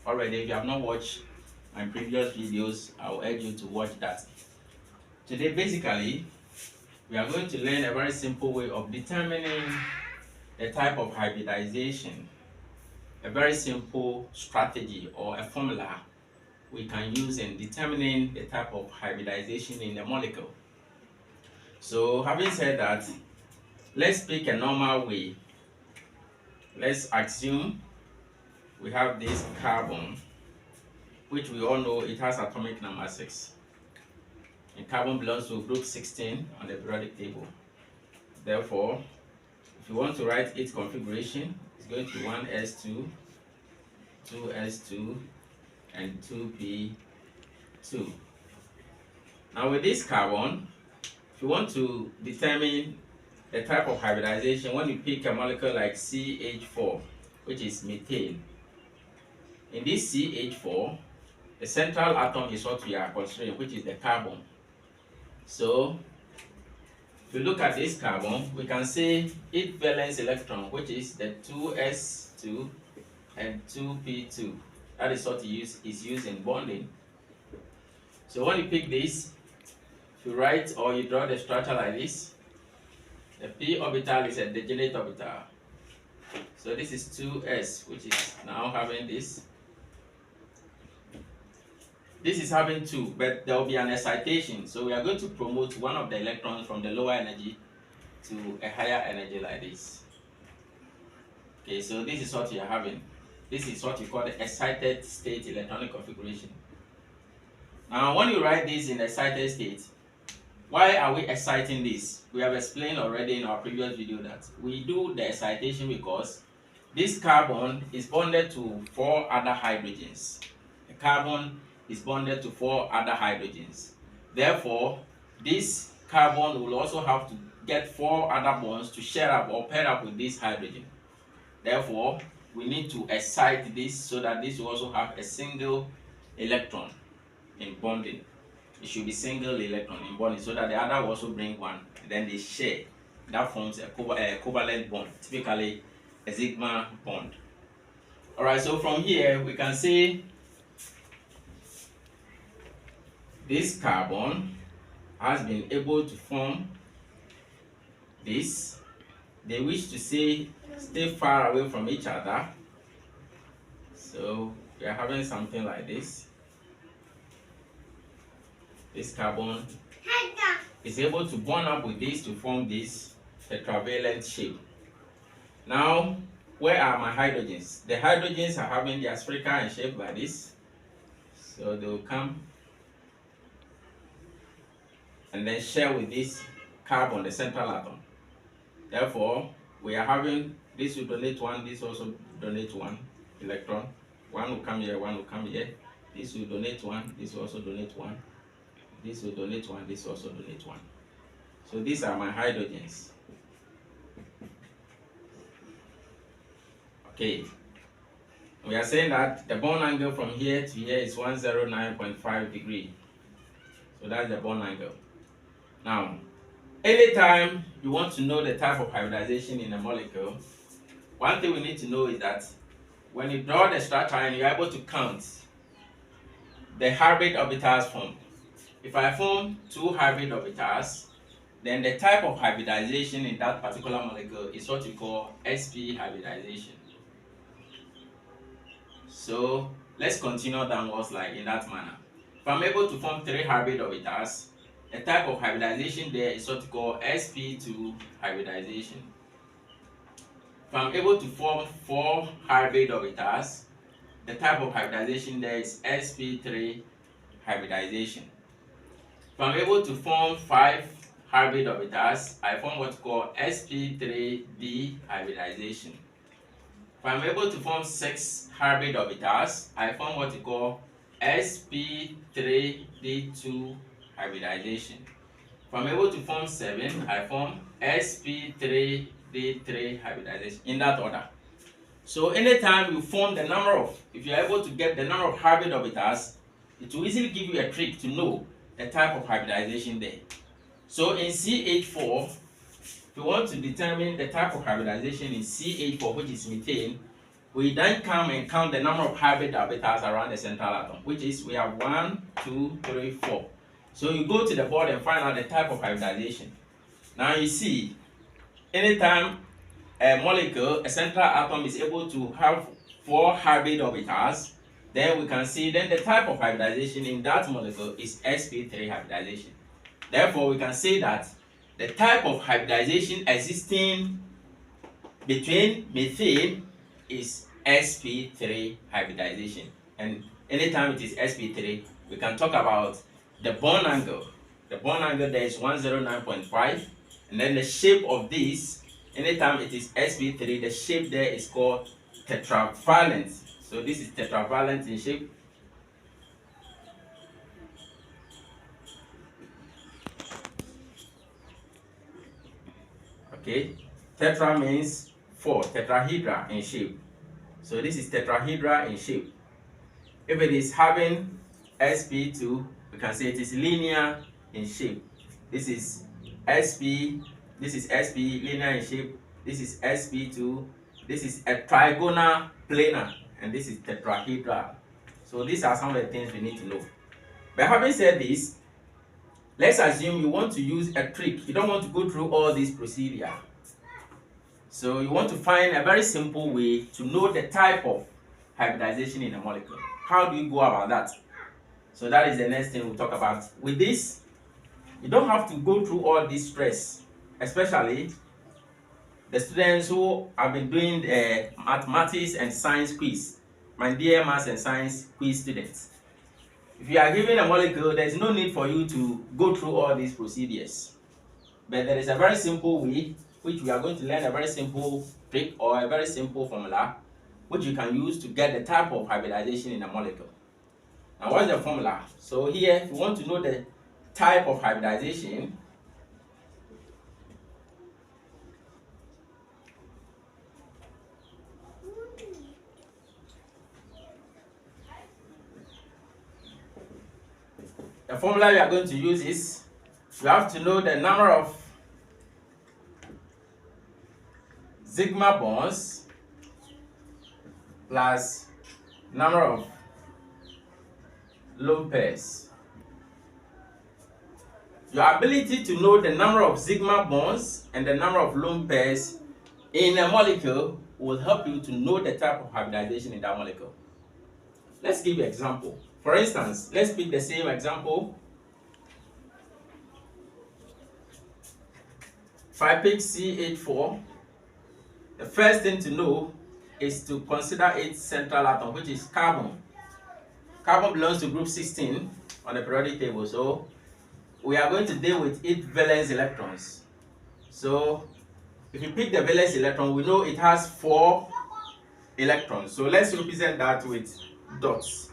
already. If you have not watched my previous videos, I will urge you to watch that. Today, basically, we are going to learn a very simple way of determining the type of hybridization, a very simple strategy or a formula we can use in determining the type of hybridization in the molecule. So, having said that, let's pick a normal way. Let's assume we have this carbon, which we all know it has atomic number 6. And carbon belongs to group 16 on the periodic table. Therefore, if you want to write its configuration, it's going to be 1s2, 2s2, and 2p2. Now with this carbon, if you want to determine the type of hybridization, when you pick a molecule like CH4, which is methane, in this CH4, the central atom is what we are considering, which is the carbon. So, if you look at this carbon, we can say its valence electron, which is the 2s2 and 2p2. That is what is used in bonding. So when you pick this, if you write or you draw the structure like this, the p orbital is a degenerate orbital. So this is 2s, which is now having this. This is having 2, but there will be an excitation. So we are going to promote one of the electrons from the lower energy to a higher energy like this. Okay, so this is what you are having. This is what you call the excited state electronic configuration. Now, when you write this in excited state, why are we exciting this? We have explained already in our previous video that we do the excitation because this carbon is bonded to 4 other hydrogens. The carbon is bonded to 4 other hydrogens. Therefore, this carbon will also have to get 4 other bonds to share up or pair up with this hydrogen. Therefore, we need to excite this so that this will also have a single electron in bonding. It should be single electron in bonding so that the other will also bring 1, and then they share. That forms a covalent bond, typically a sigma bond. Alright, so from here we can say this carbon has been able to form this. They wish to stay far away from each other. So we are having something like this. This carbon is able to bond up with this to form this tetravalent shape. Now, where are my hydrogens? The hydrogens are having their spherical in shape like this. So they will come and then share with this carbon, the central atom. Therefore, we are having this will donate 1, this also donate 1 electron. 1 will come here, 1 will come here. This will donate 1, this will also donate 1. This will donate 1, this will also donate 1. So these are my hydrogens. Okay. We are saying that the bond angle from here to here is 109.5 degrees. So that's the bond angle. Now, anytime you want to know the type of hybridization in a molecule, one thing we need to know is that when you draw the structure and you're able to count the hybrid orbitals formed. If I form 2 hybrid orbitals, then the type of hybridization in that particular molecule is what we call sp hybridization. So let's continue downwards like in that manner. If I'm able to form 3 hybrid orbitals, the type of hybridization there is what we call sp2 hybridization. If I'm able to form 4 hybrid orbitals, the type of hybridization there is sp3 hybridization. If I'm able to form 5 hybrid orbitals, I form what we call sp3d hybridization. If I'm able to form 6 hybrid orbitals, I form what we call sp3d2 hybridization. If I'm able to form 7, I form sp3d3 hybridization in that order. So anytime you form the number of, if you're able to get the number of hybrid orbitals, it will easily give you a trick to know the type of hybridization there. So in CH4, if you want to determine the type of hybridization in CH4, which is methane, we then come and count the number of hybrid orbitals around the central atom, which is we have 1, 2, 3, 4. So you go to the board and find out the type of hybridization. Now you see, anytime a molecule, a central atom is able to have 4 hybrid orbitals, then we can see then the type of hybridization in that molecule is sp3 hybridization. Therefore, we can say that the type of hybridization existing between methane is sp3 hybridization. And anytime it is sp3, we can talk about the bond angle. The bond angle there is 109.5, and then the shape of this, anytime it is sp3, the shape there is called tetravalent. So this is tetravalent in shape. Okay, tetra means 4, tetrahedra in shape. So this is tetrahedra in shape. If it is having sp2, we can say it is linear in shape. This is sp, linear in shape. This is sp2. This is a trigonal planar, and this is tetrahedral. So these are some of the things we need to know. But having said this, let's assume you want to use a trick. You don't want to go through all this procedure. So you want to find a very simple way to know the type of hybridization in a molecule. How do you go about that? So that is the next thing we'll talk about. With this, you don't have to go through all this stress, especially the students who have been doing mathematics and science quiz. My dear maths and science quiz students, if you are given a molecule, there is no need for you to go through all these procedures. But there is a very simple way, which we are going to learn, a very simple trick or a very simple formula, which you can use to get the type of hybridization in a molecule. Now, what's the formula? So here, if you want to know the type of hybridization, the formula we are going to use is, you have to know the number of sigma bonds plus number of lone pairs. Your ability to know the number of sigma bonds and the number of lone pairs in a molecule will help you to know the type of hybridization in that molecule. Let's give you an example. For instance, let's pick the same example. If I pick C84, the first thing to know is to consider its central atom, which is carbon. Carbon belongs to group 16 on the periodic table, so we are going to deal with its valence electrons. So if you pick the valence electron, we know it has 4 electrons. So let's represent that with dots.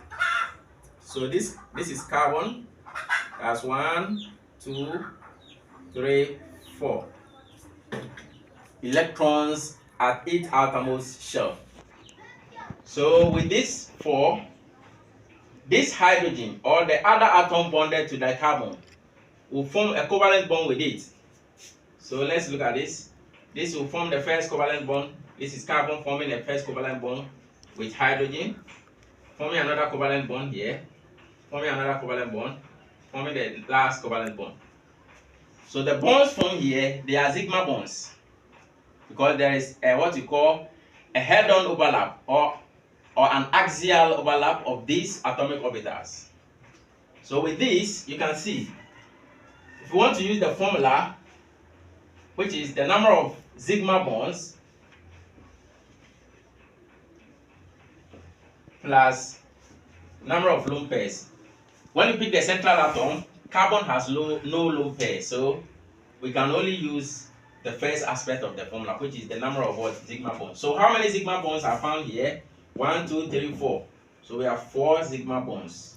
So this is carbon. That's 1, 2, 3, 4 electrons at its outermost shell. So with this 4, this hydrogen or the other atom bonded to the carbon will form a covalent bond with it. So let's look at this. This will form the first covalent bond. This is carbon forming the first covalent bond with hydrogen, forming another covalent bond here, forming another covalent bond, forming the last covalent bond. So the bonds formed here, they are sigma bonds, because there is what we call a head-on overlap or an axial overlap of these atomic orbitals. So with this, you can see, if you want to use the formula, which is the number of sigma bonds plus number of lone pairs. When you pick the central atom, carbon has no lone pairs, so we can only use the first aspect of the formula, which is the number of what? Sigma bonds. So how many sigma bonds are found here? 1, 2, 3, 4. So we have 4 sigma bonds.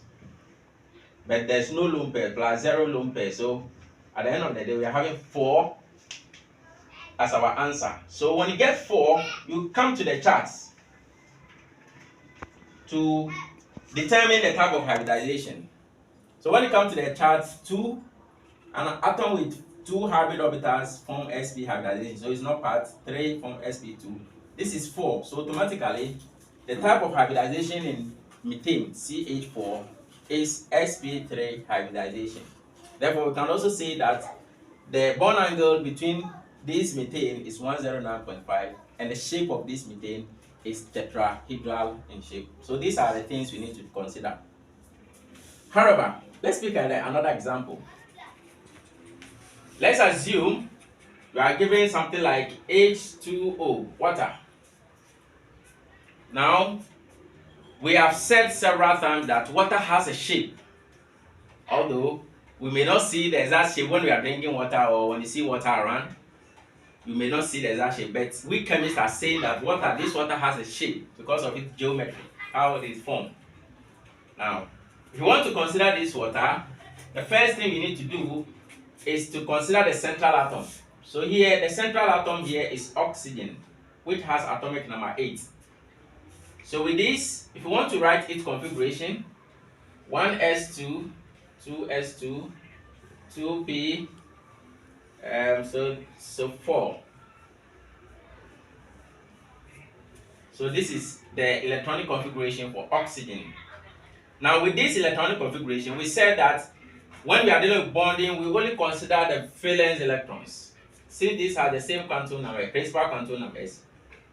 But there's no lone pair, plus 0 lone pair. So at the end of the day, we are having 4 as our answer. So when you get 4, you come to the charts to determine the type of hybridization. So when you come to the charts, an atom with 2 hybrid orbitals form sp hybridization. So it's not part 3 form sp2. This is 4. So automatically the type of hybridization in methane, CH4, is sp3 hybridization. Therefore, we can also say that the bond angle between this methane is 109.5 and the shape of this methane is tetrahedral in shape. So these are the things we need to consider. However, let's look at another example. Let's assume we are given something like H2O, water. Now, we have said several times that water has a shape, although we may not see the exact shape when we are drinking water or when you see water around. You may not see the exact shape, but we chemists are saying that this water has a shape because of its geometry, how it is formed. Now, if you want to consider this water, the first thing you need to do is to consider the central atom. So here, the central atom here is oxygen, which has atomic number 8. So with this, if you want to write its configuration, 1s2, 2s2, 2p, so 4. So this is the electronic configuration for oxygen. Now with this electronic configuration, we said that when we are dealing with bonding, we only consider the valence electrons. Since these are the same quantum number, principal quantum numbers,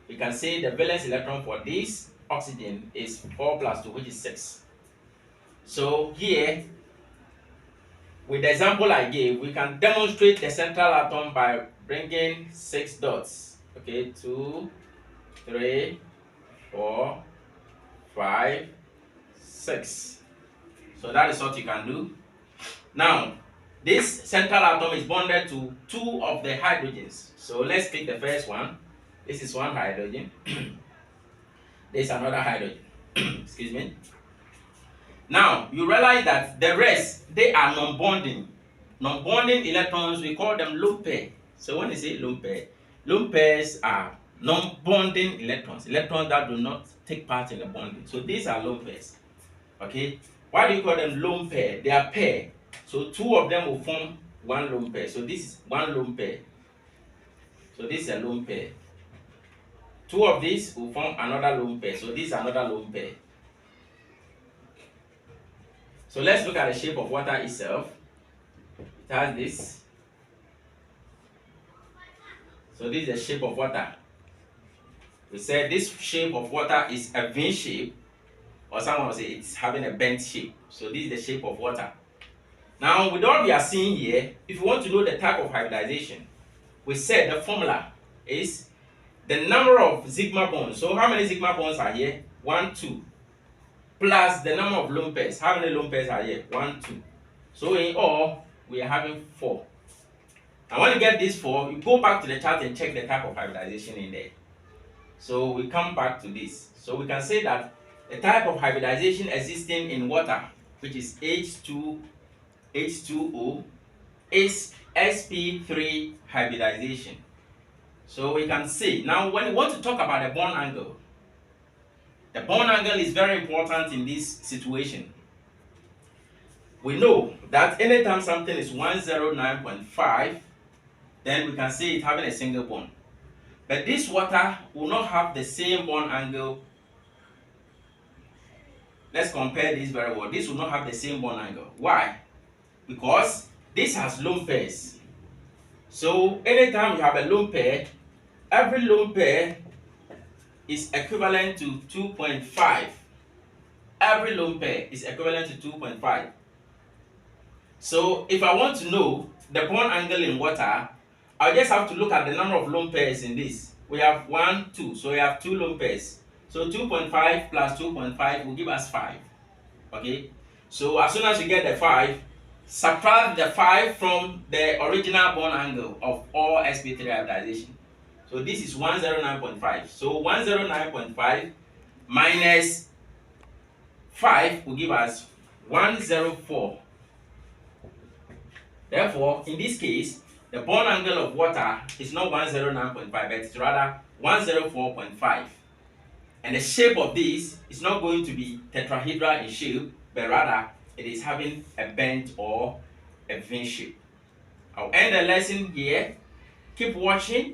we can say the valence electron for this oxygen is 4 plus 2, which is 6. So here, with the example I gave, we can demonstrate the central atom by bringing 6 dots. Okay, 2, 3, 4, 5, 6. So that is what you can do. Now, this central atom is bonded to 2 of the hydrogens. So let's pick the first one. This is one hydrogen. This is another hydrogen. Excuse me. Now, you realize that the rest, they are non-bonding. Non-bonding electrons, we call them lone pair. So when you say lone pair, lone pairs are non-bonding electrons, electrons that do not take part in the bonding. So these are lone pairs. Okay? Why do you call them lone pair? They are pair. So 2 of them will form one lone pair. So this is one lone pair. So this is a lone pair. 2 of these will form another lone pair. So this is another lone pair. So let's look at the shape of water itself. It has this. So this is the shape of water. We said this shape of water is a V shape, or someone will say it's having a bent shape. So this is the shape of water. Now, with what we are seeing here, if you want to know the type of hybridization, we said the formula is the number of sigma bonds. So how many sigma bonds are here? 1, 2. Plus the number of lone pairs. How many lone pairs are here? 1, 2. So in all, we are having 4. And when you get this 4, you go back to the chart and check the type of hybridization in there. So we come back to this. So we can say that the type of hybridization existing in water, which is H2O, is sp3 hybridization. So we can say, now when we want to talk about the bond angle, the bond angle is very important in this situation. We know that anytime something is 109.5, then we can say it's having a single bond. But this water will not have the same bond angle. Let's compare this very well. This will not have the same bond angle. Why? Because this has lone pairs. So anytime you have a lone pair, every lone pair is equivalent to 2.5. Every lone pair is equivalent to 2.5. So if I want to know the bond angle in water, I just have to look at the number of lone pairs in this. We have 1, 2, so we have 2 lone pairs. So 2.5 plus 2.5 will give us 5. Okay? So as soon as you get the 5, subtract the 5 from the original bond angle of all sp3 hybridization. So this is 109.5. So 109.5 minus 5 will give us 104. Therefore, in this case, the bond angle of water is not 109.5, but it's rather 104.5. And the shape of this is not going to be tetrahedral in shape, but rather it is having a bent or a V shape. I'll end the lesson here. Keep watching,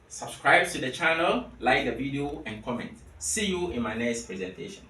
subscribe to the channel, like the video, and comment. See you in my next presentation.